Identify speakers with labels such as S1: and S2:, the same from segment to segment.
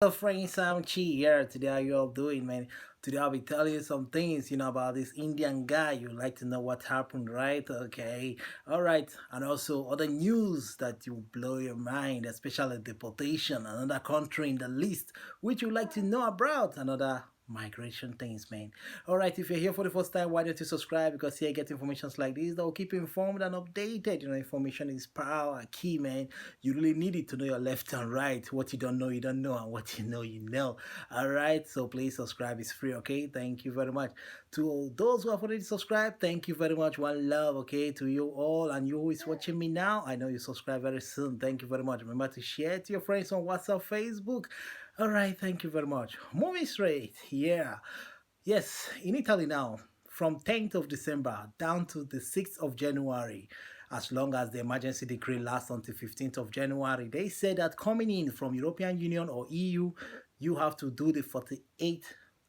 S1: Hello friends, I'm Chi here. Today, how you all doing, man? Today, I'll be telling you some things, about this Indian guy. You like to know what happened, right? Okay, all right, and also other news that will blow your mind, especially deportation, another country in the list, which you like to know about, another migration things, man. All right, if you're here for the first time, why don't you subscribe? Because here, get informations like this that will keep you informed and updated. Information is power, key, man. You really need it to know your left and right. What you don't know, you don't know, and what you know, you know. All right, so please subscribe. It's free, okay? Thank you very much. To those who have already subscribed, thank you very much. One love, okay, to you all. And you who is watching me now, I know you subscribe very soon. Thank you very much. Remember to share it to your friends on WhatsApp, Facebook. All right, thank you very much. Moving straight, yeah. Yes, in Italy now, from 10th of December down to the 6th of January, as long as the emergency decree lasts until 15th of January, they said that coming in from European Union or EU, you have to do the 48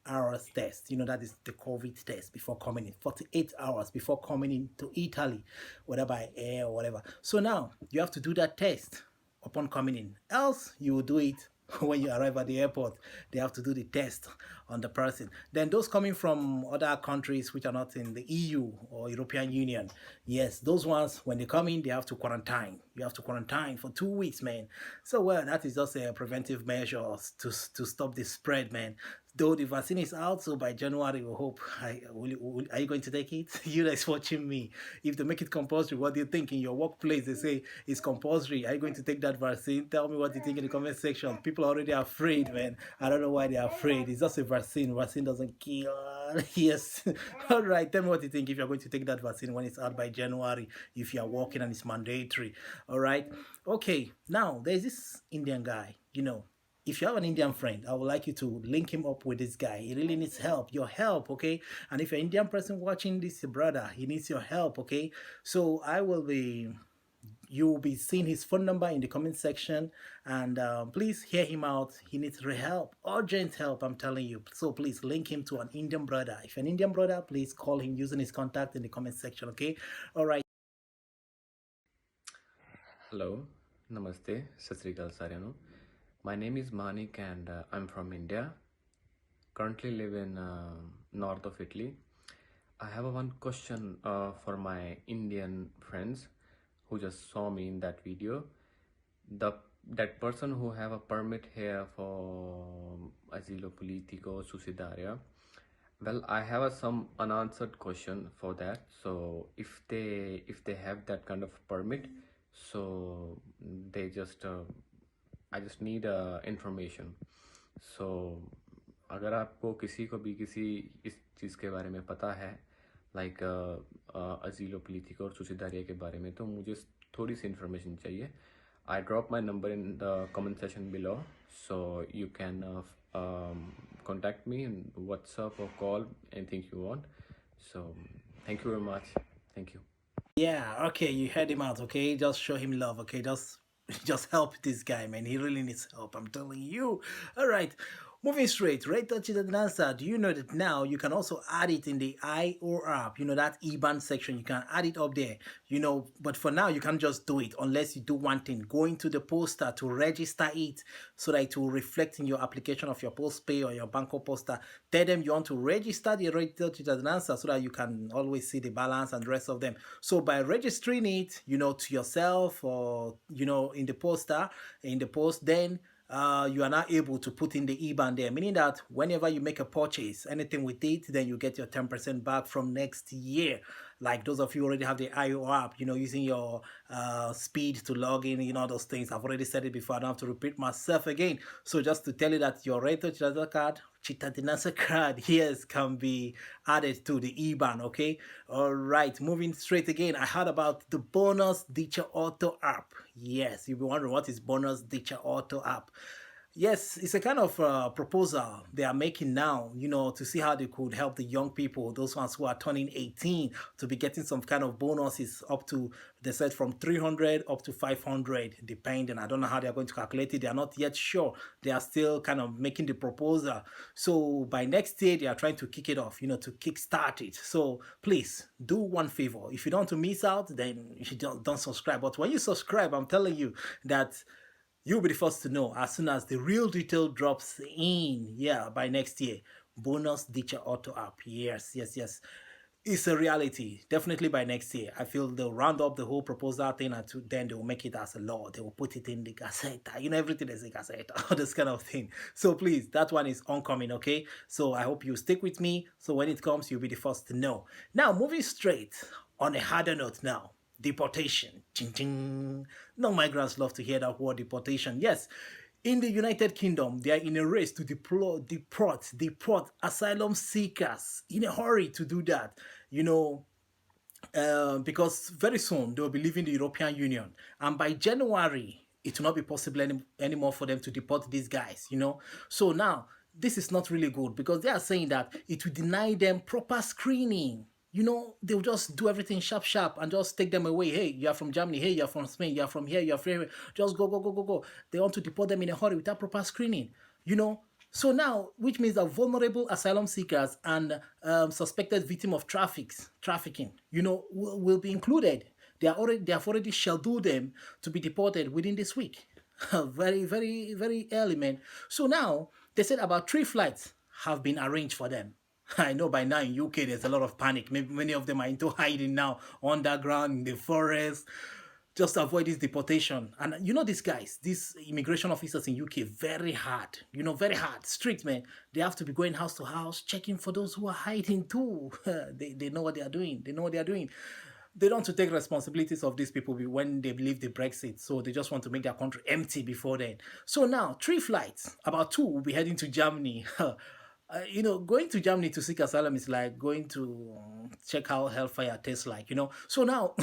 S1: hours test. That is the COVID test before coming in. 48 hours before coming into Italy, whether by air or whatever. So now you have to do that test upon coming in. Else you will do it when you arrive at the airport. They have to do the test on the person. Then those coming from other countries which are not in the EU or European Union, yes, those ones when they come in, they have to quarantine. You have to quarantine for 2 weeks, man. So well, that is just a preventive measure to stop the spread, man. Though the vaccine is out, so by January we hope. Are you going to take it? You guys watching me. If they make it compulsory, what do you think? In your workplace, they say it's compulsory. Are you going to take that vaccine? Tell me what you think in the comment section. People are already afraid, man. I don't know why they're afraid. It's just a vaccine. Vaccine doesn't kill. Yes. All right. Tell me what you think if you're going to take that vaccine when it's out by January, if you're working and it's mandatory. All right. Okay. Now, there's this Indian guy, if you have an Indian friend, I would like you to link him up with this guy. He really needs help, your help, okay? And if you're an Indian person watching this, brother, he needs your help, okay? So you will be seeing his phone number in the comment section, and please hear him out. He needs help, urgent help, I'm telling you. So please link him to an Indian brother. If you're an Indian brother, please call him using his contact in the comment section, okay? All right.
S2: Hello, Namaste, Sat Sri Akal ਸਾਰਿਆਂ ਨੂੰ. My name is Manik and I'm from India. Currently live in north of Italy. I have one question for my Indian friends who just saw me in that video. The that person who have a permit here for asilo politico sussidaria. Well, I have some unanswered question for that. So if they have that kind of permit, so they just I just need information. So अगर आपको किसी को भी किसी इस चीज़ के बारे में पता है, लाइक अजीलो पॉलिटिका और सुसिदारिया के बारे में, तो मुझे थोड़ी सी इन्फॉर्मेशन चाहिए. I drop my number in the comment section below, so you can contact me in WhatsApp or call, anything you want. So thank you very much. Thank you.
S1: Yeah, okay, you heard him out, okay? Just show him love, okay? Just help this guy, man. He really needs help, I'm telling you. All right. Moving straight, right touch the answer. Do you know that now you can also add it in the IO app? That IBAN section, you can add it up there. But for now you can't just do it unless you do one thing. Go into the poster to register it so that it will reflect in your application of your postpay or your banco poster. Tell them you want to register the right touch the answer so that you can always see the balance and the rest of them. So by registering it, to yourself or in the poster, in the post, then you are now able to put in the IBAN there, meaning that whenever you make a purchase, anything with it, then you get your 10% back from next year. Like those of you already have the IO app, using your speed to log in, those things. I've already said it before. I don't have to repeat myself again. So just to tell you that your Reto Chitata card, Chitadinasa card, yes, can be added to the IBAN, okay? All right, moving straight again. I heard about the Bonus Teacher Auto app. Yes, you'll be wondering what is Bonus Teacher Auto app. Yes, it's a kind of proposal they are making now, to see how they could help the young people, those ones who are turning 18, to be getting some kind of bonuses up to, they said, from 300 up to 500, depending. I don't know how they're going to calculate it. They are not yet sure. They are still kind of making the proposal. So by next year, they are trying to kick it off, to kickstart it. So please do one favor. If you don't want to miss out, then you don't subscribe. But when you subscribe, I'm telling you that You'll be the first to know as soon as the real detail drops in. Yeah, by next year. Bonus Teacher Auto app. Yes, yes, yes. It's a reality. Definitely by next year. I feel they'll round up the whole proposal thing and then they'll make it as a law. They will put it in the Gazette. You know, everything is a Gazette, all this kind of thing. So please, that one is oncoming, okay? So I hope you stick with me. So when it comes, you'll be the first to know. Now, moving straight on a harder note now. Deportation. Ching, ching. No migrants love to hear that word deportation. Yes, in the United Kingdom, they are in a race to deport asylum seekers in a hurry to do that. You know, because very soon they will be leaving the European Union, and by January it will not be possible anymore for them to deport these guys. So now this is not really good because they are saying that it will deny them proper screening. They'll just do everything sharp, sharp, and just take them away. Hey, you are from Germany. Hey, you are from Spain. You are from here. You are from here. Just go, go, go, go, go. They want to deport them in a hurry without proper screening. You know, so now, which means that vulnerable asylum seekers and suspected victim of trafficking, will be included. They have already scheduled them to be deported within this week. Very, very, very early, man. So now they said about 3 flights have been arranged for them. I know by now in UK there's a lot of panic. Maybe many of them are into hiding now underground in the forest, just to avoid this deportation. And these guys, these immigration officers in UK, very hard. Very hard, strict, man. They have to be going house to house, checking for those who are hiding too. They know what they are doing. They know what they are doing. They don't want to take responsibilities of these people when they believe the Brexit. So they just want to make their country empty before then. So now, 3 flights, about 2 will be heading to Germany. Going to Germany to seek asylum is like going to check how hellfire tastes like. So now,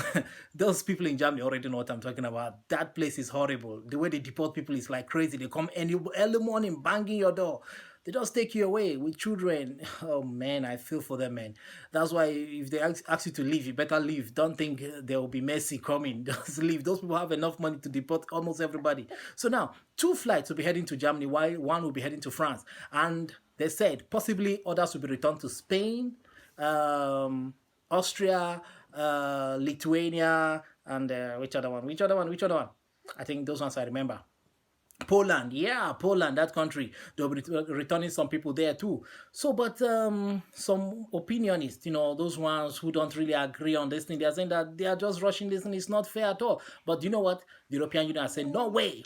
S1: those people in Germany already know what I'm talking about. That place is horrible. The way they deport people is like crazy. They come early morning, banging your door. They just take you away with children. Oh man, I feel for them, man. That's why if they ask you to leave, you better leave. Don't think there will be mercy coming. Just leave. Those people have enough money to deport almost everybody. So now, 2 flights will be heading to Germany, while 1 will be heading to France. And they said possibly others will be returned to Spain, Austria, Lithuania, and which other one? Which other one? I think those ones I remember. Poland, yeah, Poland, that country. They'll be returning some people there too. So, but some opinionists, those ones who don't really agree on this thing, they're saying that they are just rushing this and it's not fair at all. But you know what? The European Union are saying, no way,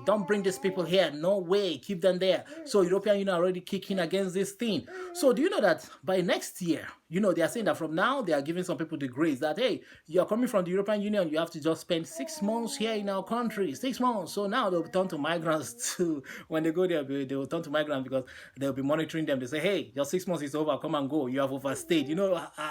S1: don't bring these people here, no way, keep them there. So European Union are already kicking against this thing. So do you know that by next year, they are saying that from now, they are giving some people the grace that, hey, you are coming from the European Union, you have to just spend 6 months here in our country, 6 months. So now they'll turn to migrants too. When they go there, they will turn to migrants because they'll be monitoring them. They say, hey, your 6 months is over, come and go. You have overstayed.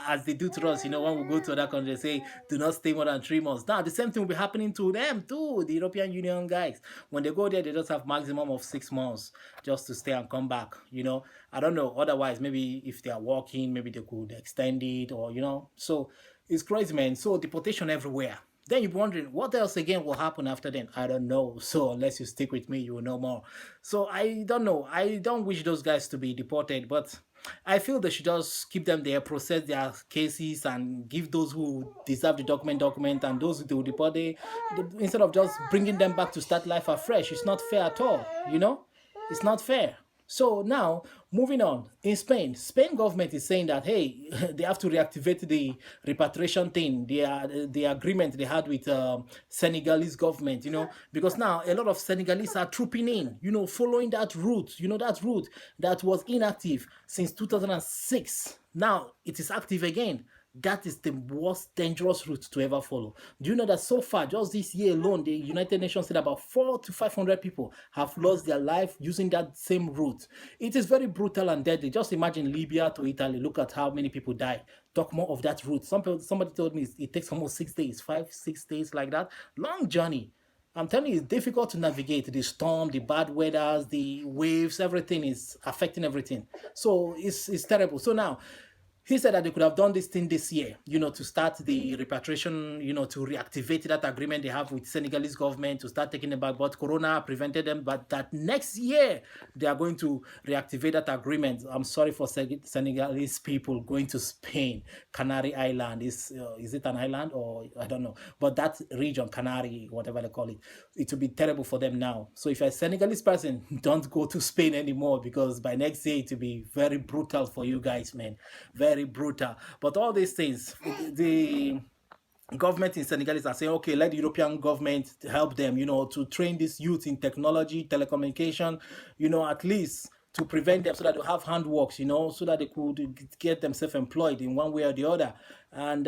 S1: As they do to us, when we go to other countries, they say, do not stay more than 3 months. Now, the same thing will be happening to them too, the European Union guys. When they go there, they just have maximum of 6 months just to stay and come back. I don't know. Otherwise, maybe if they are working, maybe they could extend it or, So it's crazy, man. So deportation everywhere. Then you're wondering, what else again will happen after then? I don't know. So unless you stick with me, you will know more. So I don't know. I don't wish those guys to be deported, but I feel they should just keep them there, process their cases, and give those who deserve the document, and those who do deport, instead of just bringing them back to start life afresh. It's not fair at all, It's not fair. So now, moving on, in Spain government is saying that, hey, they have to reactivate the repatriation thing, the agreement they had with Senegalese government, because now a lot of Senegalese are trooping in, following that route, that route that was inactive since 2006. Now it is active again. That is the most dangerous route to ever follow. Do you know that so far, just this year alone, the United Nations said about 400 to 500 people have lost their life using that same route. It is very brutal and deadly. Just imagine Libya to Italy. Look at how many people die. Talk more of that route. Somebody told me it takes almost 6 days, 5-6 days like that. Long journey. I'm telling you, it's difficult to navigate. The storm, the bad weathers, the waves, everything is affecting everything. So it's terrible. So now, He said that they could have done this thing this year, to start the repatriation, to reactivate that agreement they have with Senegalese government to start taking them back. But Corona prevented them. But that next year they are going to reactivate that agreement. I'm sorry for Senegalese people going to Spain, Canary Island. Is it an island or I don't know? But that region, Canary, whatever they call it, it will be terrible for them now. So if you're a Senegalese person, don't go to Spain anymore because by next year it will be very brutal for you guys, man. Very brutal. But all these things, the government in Senegal are saying, okay, let the European government help them, to train these youth in technology, telecommunication, at least to prevent them so that they have handworks, so that they could get themselves employed in one way or the other. And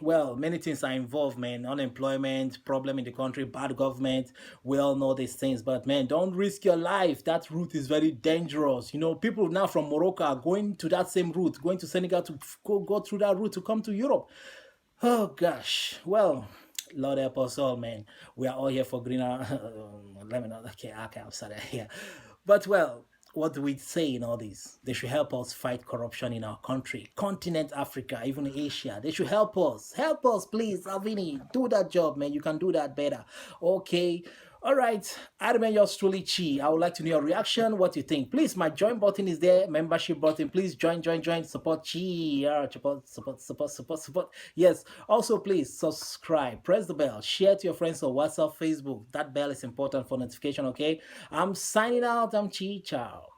S1: well, many things are involved, man. Unemployment, problem in the country, bad government. We all know these things, but man, don't risk your life. That route is very dangerous. People now from Morocco are going to that same route, going to Senegal to go through that route to come to Europe. Oh gosh. Well, Lord help us all, man. We are all here for greener. Let me know. Okay, I'm sorry. Yeah. But well, what do we say in all this? They should help us fight corruption in our country, continent Africa, even Asia. They should help us. Help us, please, Avini. Do that job, man. You can do that better. Okay. All right. I remain yours truly, Chi. I would like to know your reaction. What you think? Please, my join button is there. Membership button. Please join. Support Chi. Yeah, support. Yes. Also, please subscribe. Press the bell. Share to your friends on WhatsApp, Facebook. That bell is important for notification. Okay. I'm signing out. I'm Chi. Ciao.